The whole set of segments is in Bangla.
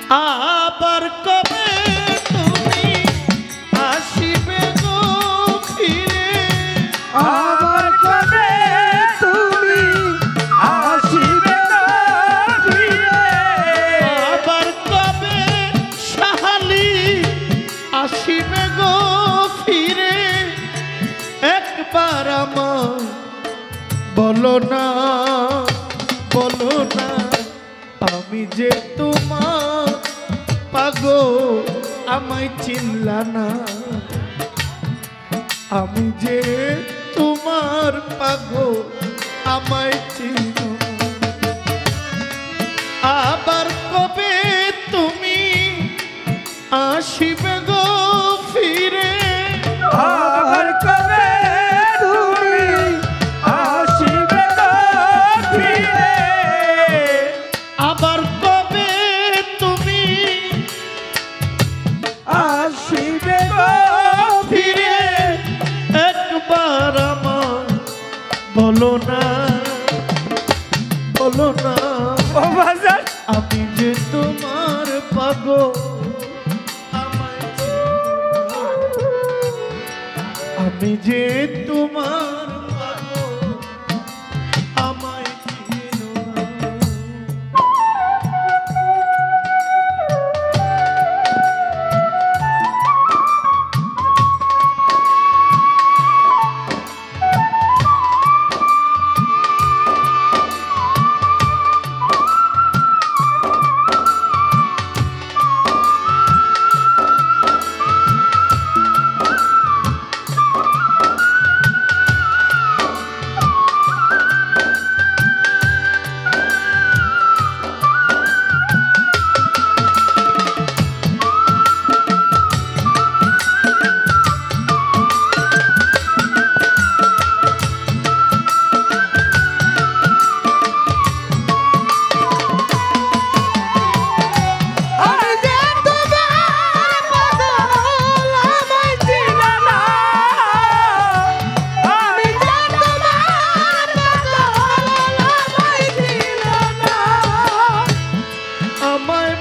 আবার কবে তুমি আসিবে গো ফিরে আবার কবে তুমি আসিবে গো ফিরে আবার কবে সাহালি আসিবে গো ফিরে একবার আমায় বলো না আমি যে তোমার পাগল আমায় চিনলা না আমি যে তোমার পাগল আমায় চিনো আবার কবে তুমি আসিবে গো ফিরে আবার কবে তুমি আসিবে গো ফিরে আবার কবে তুমি আসিবে গো ফিরে একবার আমার বলো না ও বাজার আমি যে তোমার পাগল আমায় চিনো আমি যে তোমার পাগল আমায় চিনো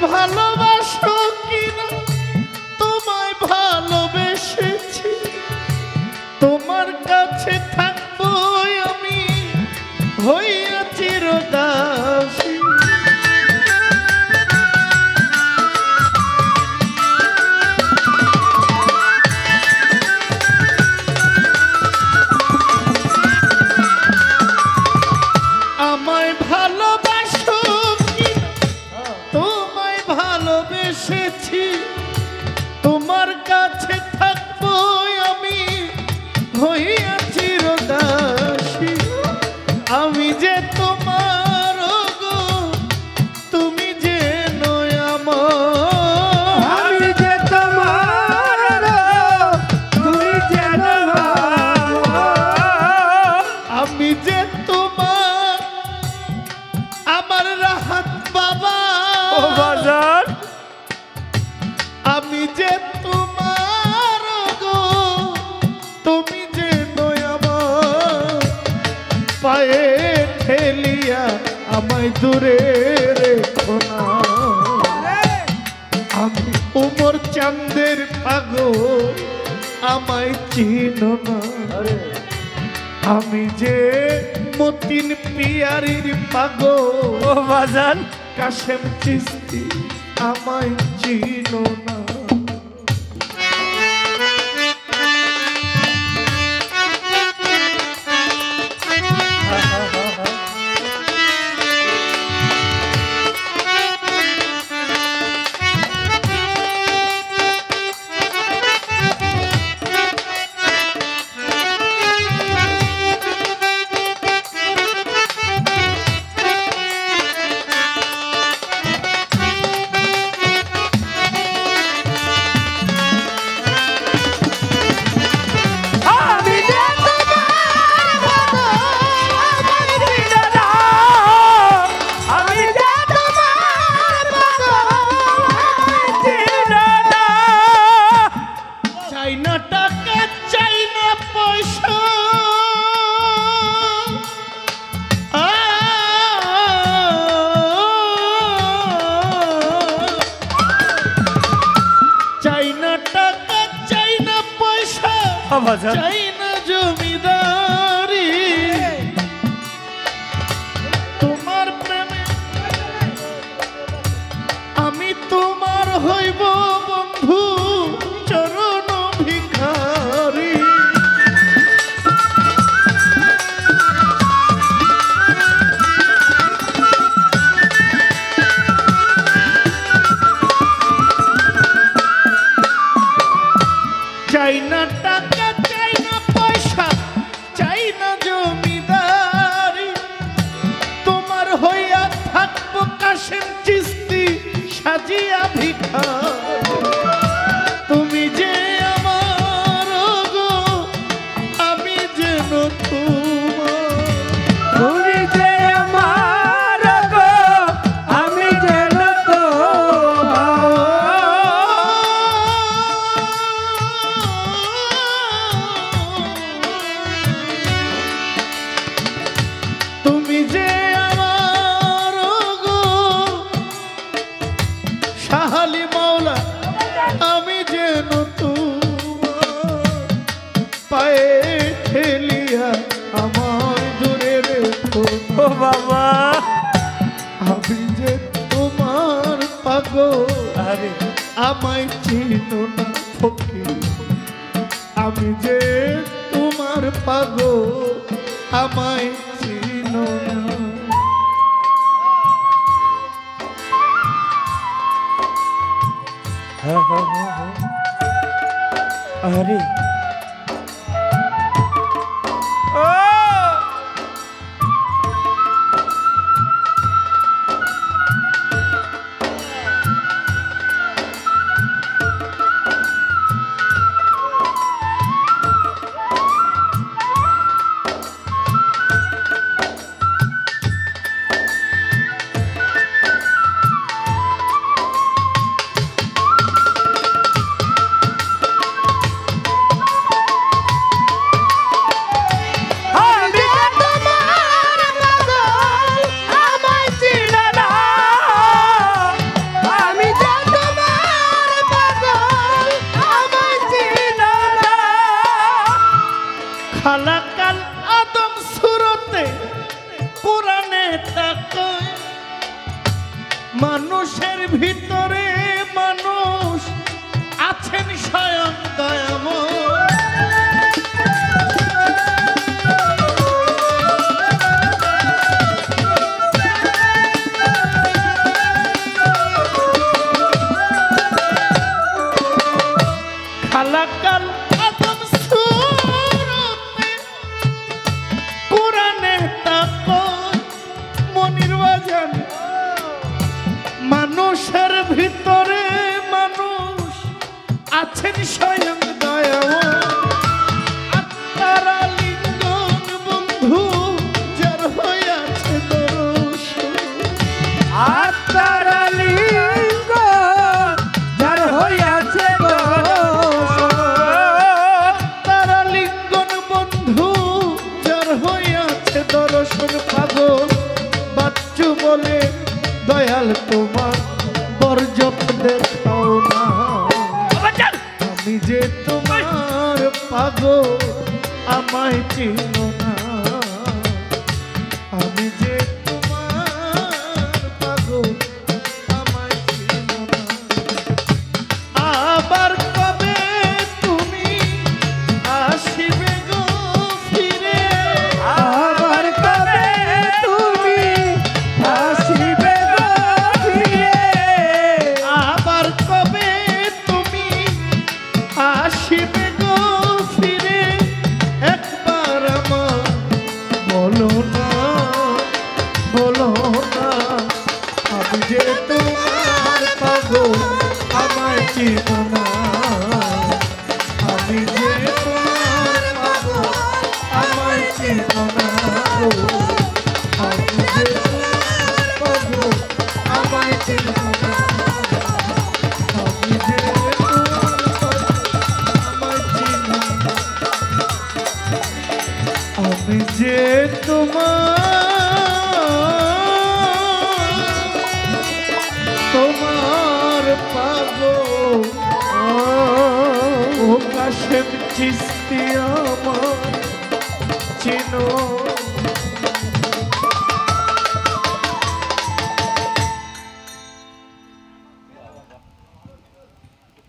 ভালোবাসো কিনা তোমায় ভালোবেসেছি তোমার কাছে থাকবো আমি হইয়া চিরদাসী আমায় ভালোবাসো তোমায় ভালোবেসেছি তোমার কাছে থাকবো আমি হইয়া চিরদাসী আমি যে তোমার গো তুমি যে নয় আমার আমি যে তোমার তুমি যে আমি যে তোমার আমার রাহাত বাবা ও বাজার আমি যে তোমার গো তুমি যে নয় আমার পায়ে ঠেলিয়া আমায় দূরে রেখো না আমি উমর চাঁদের পাগল আমায় চিনো না আমি যে মতিন পিয়ারির পাগল ও বাজার কাশেম চিস্তি আমায় চিনো না বাজান চাই না জমিদারি তোমার প্রেমে আমি তোমার হইব বন্ধু চরণ ভিখারি চাই না টাকা চাই না পয়সা চাই না জমিদারি তোমার হইয়া থাকবো কাশেম চিস্তি সাজিয়া ভিখারি তুমি যে আমার গো আমি যেন তোমার তুমি যে আমার গো আমি যেন তুমি যে আমার গো শাহালি মাওলা আমি যেন তোমার পায়ে ঠেলিয়া আমায় দূরে রেখো ও বাবা আমি যে তোমার পাগল আরে আমায় চিনো না ফকির আমি যে তোমার পাগল আমায় চিনো না আরে ও খালাকাল আদম সুরতে পুরাণে তাকায় মানুষের ভিতরে মানুষ আছেন স্বয়ং দয়াময় খালাকাল আদম সুরতে কোরআনে তাকায় মনির বাজান মানুষের ভিতরে মানুষ আছেন স্বয়ং দয়াময় আত্মারা লিঙ্গন বন্ধু যার হইয়াছে দর্শন আত্মারা লিঙ্গ যার হইয়াছে তারা লিঙ্গন বন্ধু যার হইয়াছে দর্শন পাগল বাচ্চু বলে দয়াল তোমার বর্জক দেখাও না আমি যে তোমার পাগল আমায় চিনো না আমি যে তোমার পাগল আমায় চিনো না আবার কবে তুমি আসিবে গো ফিরে আবার কবে তুমি আসিবে গো ফিরে আবার কবে তুমি আসিবে গো ফিরে একবার আমার বলো না আমি যে তোমার পাগল আমায় চিনো না আমি যে তোমার পাগল আমায় চিনো না আমি যে তোমার পাগল আমায় চিনো না আমি যে তোমার পাগল আমায় চিনো না আমি যে তোমার পাগল ও কাশেম চিস্তি আমার চিনো